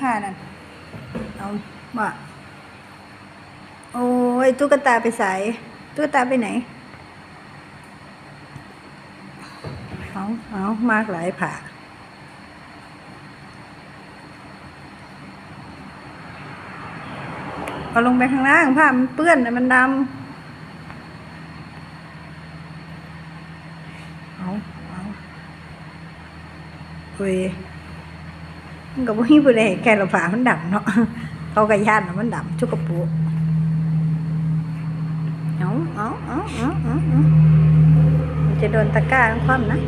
ผ้านั่นเอาว่าโอ้ยตุ๊กตาไปใส่ตุ๊กตาไปไหนเอามากหลายผ้าเอาลงไปข้างล่างผ้ามันเปื้อนมันดำเอาเฮ้ยมันก็บ่มีผู้ใดแก่เราผ้ามันดำเนาะเขากระยานมันดำชุกกระปุกเอามันจะโดนตะกร้าคว่ำนะ